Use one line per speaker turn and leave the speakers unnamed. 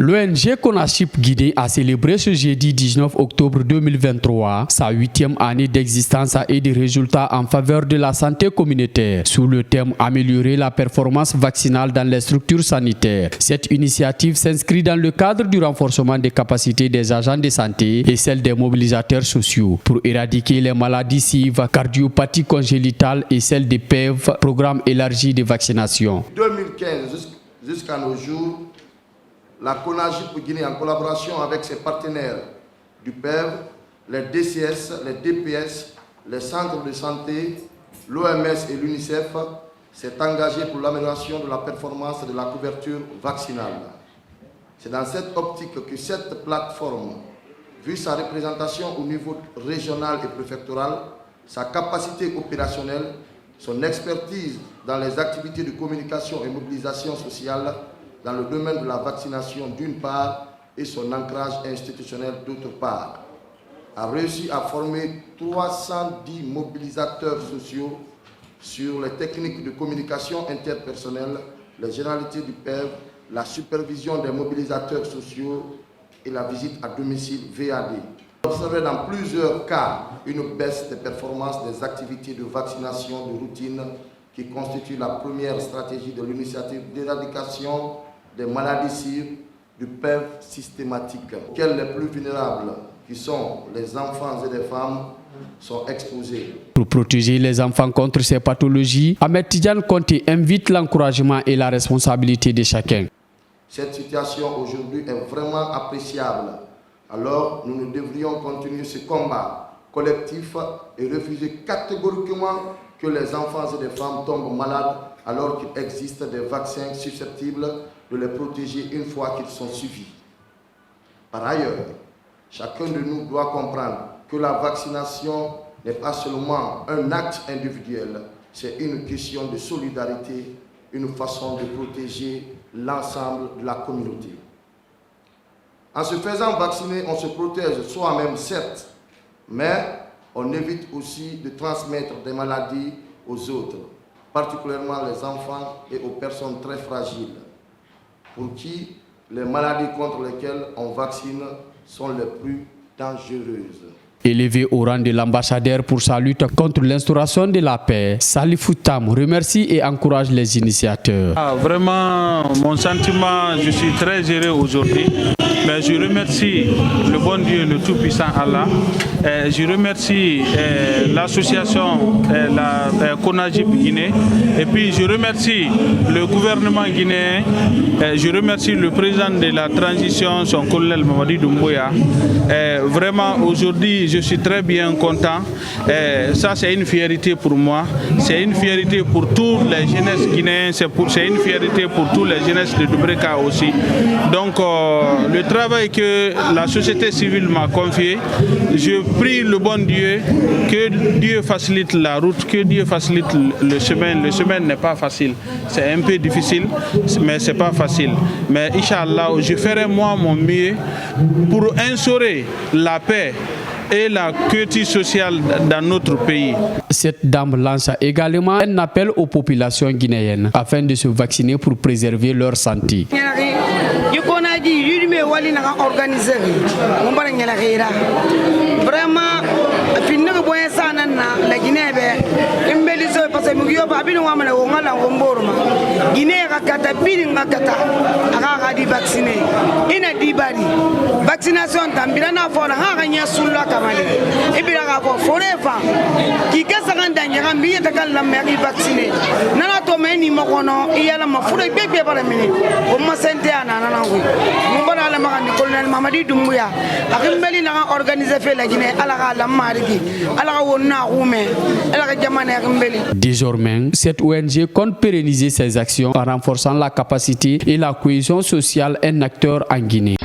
L'ONG Konaship Guinée a célébré ce jeudi 19 octobre 2023 sa 8e année d'existence et de résultats en faveur de la santé communautaire sous le thème améliorer la performance vaccinale dans les structures sanitaires. Cette initiative s'inscrit dans le cadre du renforcement des capacités des agents de santé et celle des mobilisateurs sociaux pour éradiquer les maladies cives, cardiopathie congénitale et celle des PEV, programme élargi de vaccination.
2015 jusqu'à nos jours, la Konaship Guinée, en collaboration avec ses partenaires du PEV, les DCS, les DPS, les centres de santé, l'OMS et l'UNICEF, s'est engagée pour l'amélioration de la performance de la couverture vaccinale. C'est dans cette optique que cette plateforme, vu sa représentation au niveau régional et préfectoral, sa capacité opérationnelle, son expertise dans les activités de communication et mobilisation sociale dans le domaine de la vaccination d'une part et son ancrage institutionnel d'autre part, a réussi à former 310 mobilisateurs sociaux sur les techniques de communication interpersonnelle, les généralités du PEV, la supervision des mobilisateurs sociaux et la visite à domicile VAD. On observe dans plusieurs cas une baisse des performances des activités de vaccination de routine qui constitue la première stratégie de l'initiative d'éradication des maladies cives du PEV systématique, auxquelles les plus vulnérables, qui sont les enfants et les femmes, sont exposés.
Pour protéger les enfants contre ces pathologies, Ahmed Tidiane Conté invite l'encouragement et la responsabilité de chacun.
Cette situation aujourd'hui est vraiment appréciable. Alors nous devrions continuer ce combat collectif et refuser catégoriquement que les enfants et les femmes tombent malades alors qu'il existe des vaccins susceptibles de les protéger une fois qu'ils sont suivis. Par ailleurs, chacun de nous doit comprendre que la vaccination n'est pas seulement un acte individuel, c'est une question de solidarité, une façon de protéger l'ensemble de la communauté. En se faisant vacciner, on se protège soi-même, certes, mais on évite aussi de transmettre des maladies aux autres, particulièrement les enfants et aux personnes très fragiles, pour qui les maladies contre lesquelles on vaccine sont les plus dangereuses.
Élevé au rang de l'ambassadeur pour sa lutte contre l'instauration de la paix, Salifou Tam remercie et encourage les initiateurs.
Vraiment, mon sentiment, je suis très heureux aujourd'hui. Mais je remercie le bon Dieu, le Tout-Puissant Allah. Je remercie l'association la Konaship Guinée. Et puis je remercie le gouvernement guinéen. Je remercie le président de la transition, son colonel Mamadi Doumbouya. Vraiment, aujourd'hui, je suis très bien content. Ça, c'est une fierté pour moi. C'est une fierté pour toutes les jeunesses guinéennes. C'est une fierté pour tous les jeunesses de Dubreka aussi. Donc, le travail que la société civile m'a confié, je prie le bon Dieu que Dieu facilite la route, que Dieu facilite le chemin. Le chemin n'est pas facile, c'est un peu difficile, mais c'est pas facile. Mais Inch'Allah, je ferai moi mon mieux pour instaurer la paix et la quiétude sociale dans notre pays.
Cette dame lance également un appel aux populations guinéennes afin de se vacciner pour préserver leur santé.
Vraiment, la Guinée parce que nous Guinée vacciné. Vaccination tambirana fora hanya sulla kamali. Ibira ko forever. Ki kasanga ndanya mbiye takalla mari vacciné. Nana to meni makono iyala mafura bebe para mini. O masente ana nana ngui. Mbona la magandi colonel Mamadi Doumbouya. Akimbeli na organiser fait la Guinée ala la mariki. Ala wonna rume. Ala jamane akimbeli.
Désormais, cette ONG compte pérenniser ses actions en renforçant la capacité et la cohésion sociale d'un acteur en Guinée.